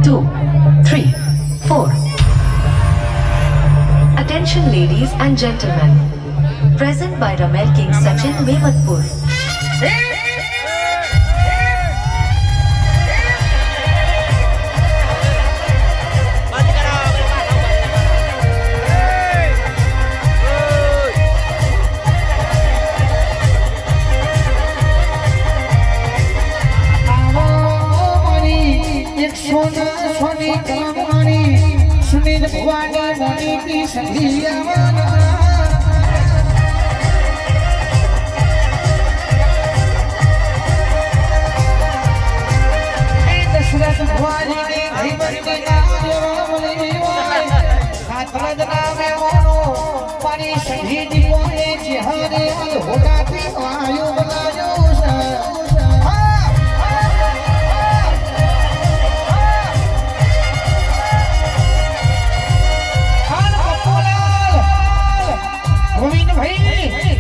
2, 3, 4. Attention ladies and gentlemen. Present by Ramel King Sachin Mevatpur. સોની કલમણી સુનિલ ભવાની મોની કી સંધિયાવાના એ દશરથ ભવાની ની ધીમતી નામની હોય હાથરદ નામે મોનો પાણી સંધી દીપોને ચહેરે હોડાથી આયો બલાયો ભાઈ